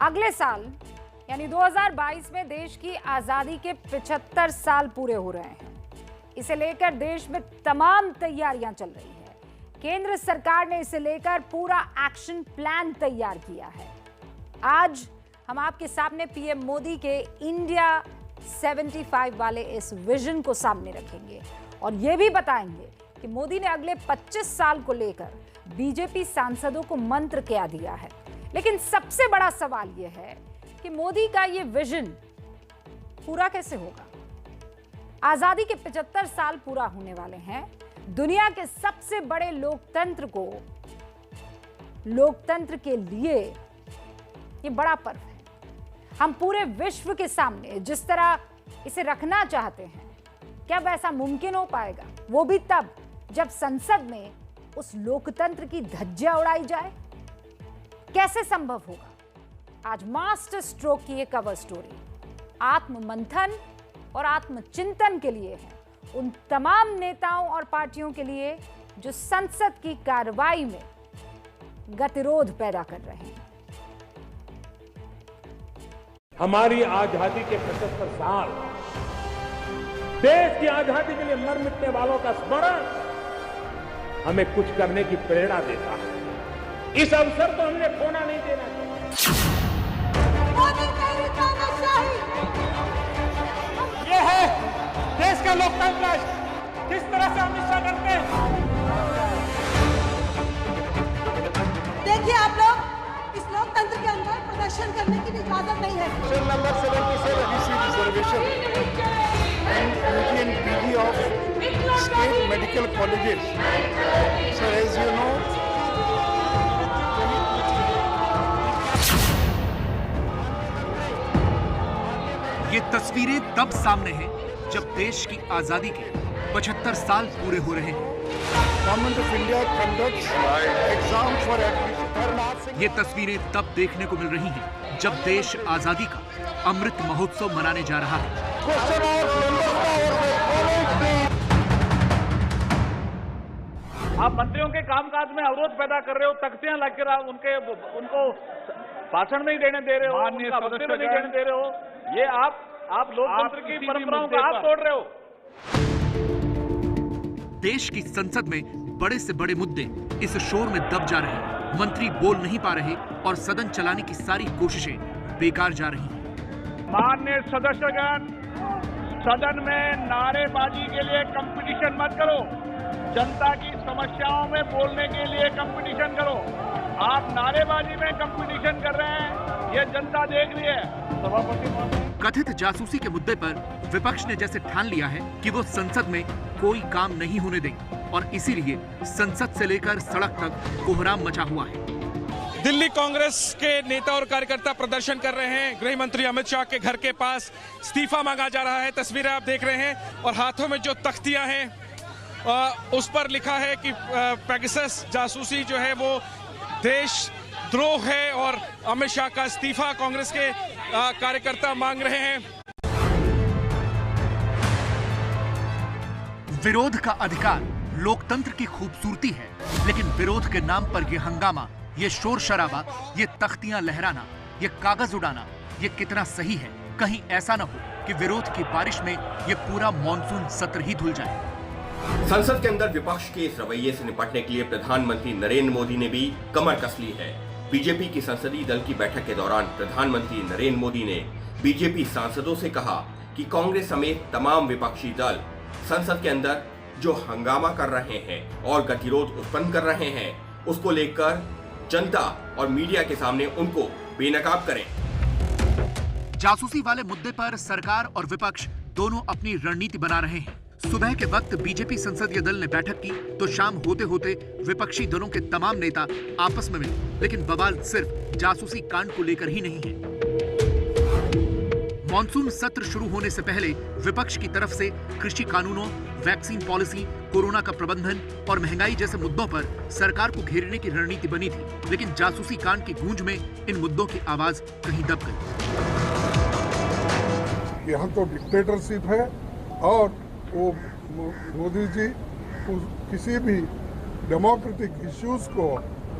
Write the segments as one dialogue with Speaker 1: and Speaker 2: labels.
Speaker 1: अगले साल यानी 2022 में देश की आजादी के 75 साल पूरे हो रहे हैं। इसे लेकर देश में तमाम तैयारियां चल रही है। केंद्र सरकार ने इसे लेकर पूरा एक्शन प्लान तैयार किया है। आज हम आपके सामने पीएम मोदी के इंडिया 75 वाले इस विजन को सामने रखेंगे और यह भी बताएंगे कि मोदी ने अगले 25 साल को लेकर बीजेपी सांसदों को मंत्र क्या दिया है। लेकिन सबसे बड़ा सवाल यह है कि मोदी का यह विजन पूरा कैसे होगा। आजादी के 75 साल पूरा होने वाले हैं। दुनिया के सबसे बड़े लोकतंत्र के लिए यह बड़ा पर्व है। हम पूरे विश्व के सामने जिस तरह इसे रखना चाहते हैं, क्या वैसा मुमकिन हो पाएगा? वो भी तब जब संसद में उस लोकतंत्र की धज्जियां उड़ाई जाए। कैसे संभव होगा? आज मास्टर स्ट्रोक की ये कवर स्टोरी आत्म मंथन और आत्मचिंतन के लिए है, उन तमाम नेताओं और पार्टियों के लिए जो संसद की कार्रवाई में गतिरोध पैदा कर रहे हैं।
Speaker 2: हमारी आजादी के 75 साल, देश की आजादी के लिए मर मिटने वालों का स्मरण हमें कुछ करने की प्रेरणा देता है। इस अवसर को हमने खोना नहीं देना चाहिए। ये है देश का लोकतंत्र, किस तरह से हम हिस्सा करते हैं।
Speaker 3: देखिए आप लोग, इस लोकतंत्र के अंदर प्रदर्शन करने की इजाजत नहीं है।
Speaker 4: Number 77 reservation and PG of state medical colleges. So as you know,
Speaker 5: ये तस्वीरें तब सामने हैं जब देश की आजादी के 75 साल पूरे हो रहे हैं।
Speaker 4: Government of India conducts exam for admission.
Speaker 5: ये तस्वीरें तब देखने को मिल रही हैं जब देश आजादी का अमृत महोत्सव मनाने जा रहा है।
Speaker 2: आप मंत्रियों के कामकाज में अवरोध पैदा कर रहे हो, तख्तियां लगाकर आप उनको भाषण नहीं देने दे रहे हो, उनका वक्तव्य नहीं देने दे रहे हो। ये आप लोकतंत्र की परंपराओं का हाथ तोड़ रहे हो।
Speaker 5: देश की संसद में बड़े से बड़े मुद्दे इस शोर में दब जा रहे हैं। मंत्री बोल नहीं पा रहे और सदन चलाने की सारी कोशिशें बेकार जा रही हैं।
Speaker 2: माननीय सदस्यगण, सदन में नारेबाजी के लिए कंपटीशन मत करो। जनता की समस्याओं में बोलने के लिए कंपटीशन करो। आप नारेबाजी में कंपटीशन कर रहे हैं, ये जनता देख रही है। सभापति
Speaker 5: कथित जासूसी के मुद्दे पर विपक्ष ने जैसे ठान लिया है कि वो संसद में कोई काम नहीं होने देंगे और इसीलिए संसद से लेकर सड़क तक कोहराम मचा हुआ है।
Speaker 6: दिल्ली कांग्रेस के नेता और कार्यकर्ता प्रदर्शन कर रहे हैं। गृह मंत्री अमित शाह के घर के पास इस्तीफा मांगा जा रहा है। तस्वीरें आप देख रहे हैं और हाथों में जो तख्तियां हैं उस पर लिखा है कि पेगासस जासूसी जो है वो देश द्रोह है और अमित शाह का इस्तीफा कांग्रेस के कार्यकर्ता मांग रहे हैं।
Speaker 5: विरोध का अधिकार लोकतंत्र की खूबसूरती है, लेकिन विरोध के नाम पर यह हंगामा, ये शोर शराबा, ये तख्तियां लहराना, ये कागज उड़ाना, ये कितना सही है? कहीं ऐसा न हो कि विरोध की बारिश में ये पूरा मॉनसून सत्र ही धुल जाए।
Speaker 7: संसद के अंदर विपक्ष के इस रवैये से निपटने के लिए प्रधानमंत्री नरेंद्र मोदी ने भी कमर कस ली है। बीजेपी की संसदीय दल की बैठक के दौरान प्रधानमंत्री नरेंद्र मोदी ने बीजेपी सांसदों से कहा कि कांग्रेस समेत तमाम विपक्षी दल संसद के अंदर जो हंगामा कर रहे हैं और गतिरोध उत्पन्न कर रहे हैं, उसको लेकर जनता और मीडिया के सामने उनको बेनकाब करें।
Speaker 5: जासूसी वाले मुद्दे पर सरकार और विपक्ष दोनों अपनी रणनीति बना रहे हैं। सुबह के वक्त बीजेपी संसदीय दल ने बैठक की तो शाम होते होते विपक्षी दलों के तमाम नेता आपस में मिले, लेकिन बवाल सिर्फ जासूसी कांड को लेकर ही नहीं है। मॉनसून सत्र शुरू होने से पहले विपक्ष की तरफ से कृषि कानूनों, वैक्सीन पॉलिसी, कोरोना का प्रबंधन और महंगाई जैसे मुद्दों पर सरकार को घेरने की रणनीति बनी थी, लेकिन जासूसी कांड की गूंज में इन मुद्दों की आवाज कहीं दब गई।
Speaker 4: यहाँ तो डिक्टेटरशिप है और वो मोदी जी किसी भी डेमोक्रेटिक इश्यूज को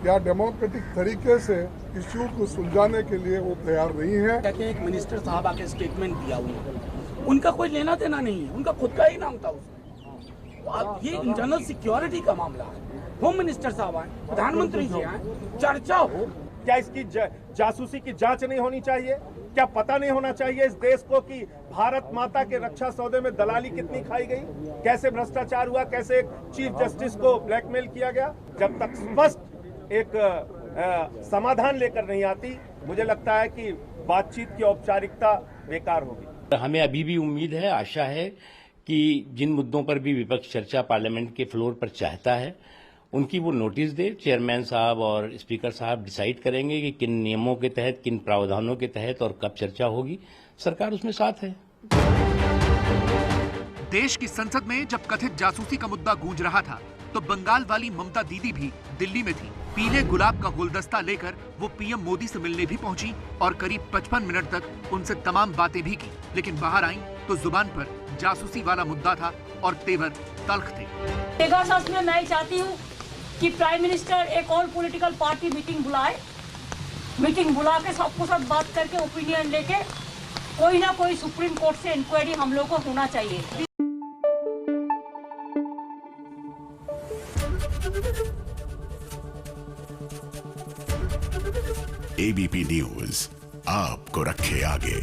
Speaker 4: या डेमोक्रेटिक तरीके से इश्यू को सुलझाने के लिए वो तैयार नहीं है।
Speaker 8: कहते एक मिनिस्टर साहब आके स्टेटमेंट दिया उन्होंने, उनका कोई लेना देना नहीं है, उनका खुद का ही नाम था उसमें। तो अब ये इंटरनल सिक्योरिटी का मामला है, होम मिनिस्टर साहब आए, प्रधानमंत्री जी आए, चर्चा हो।
Speaker 9: क्या इसकी जासूसी की जांच नहीं होनी चाहिए? क्या पता नहीं होना चाहिए इस देश को कि भारत माता के रक्षा सौदे में दलाली कितनी खाई गई, कैसे भ्रष्टाचार हुआ, कैसे एक चीफ जस्टिस को ब्लैकमेल किया गया? जब तक स्पष्ट एक समाधान लेकर नहीं आती, मुझे लगता है कि बातचीत की औपचारिकता बेकार होगी।
Speaker 10: हमें अभी भी उम्मीद है, आशा है कि जिन मुद्दों पर भी विपक्ष चर्चा पार्लियामेंट के फ्लोर पर चाहता है, उनकी वो नोटिस दे। चेयरमैन साहब और स्पीकर साहब डिसाइड करेंगे कि किन नियमों के तहत, किन प्रावधानों के तहत और कब चर्चा होगी। सरकार उसमें साथ है।
Speaker 5: देश की संसद में जब कथित जासूसी का मुद्दा गूंज रहा था, तो बंगाल वाली ममता दीदी भी दिल्ली में थी। पीले गुलाब का गुलदस्ता लेकर वो पीएम मोदी से मिलने भी पहुंची और करीब 55 मिनट तक उनसे तमाम बातें भी की। लेकिन बाहर आई तो जुबान पर जासूसी वाला मुद्दा था और तेवर तल्ख थे।
Speaker 11: पेगासस में मैं चाहती हूँ कि प्राइम मिनिस्टर एक और पॉलिटिकल पार्टी मीटिंग बुलाए, मीटिंग बुला के सबको साथ बात करके ओपिनियन लेके कोई ना कोई सुप्रीम कोर्ट से इंक्वायरी हम लोग को होना चाहिए।
Speaker 12: एबीपी न्यूज आपको रखे आगे।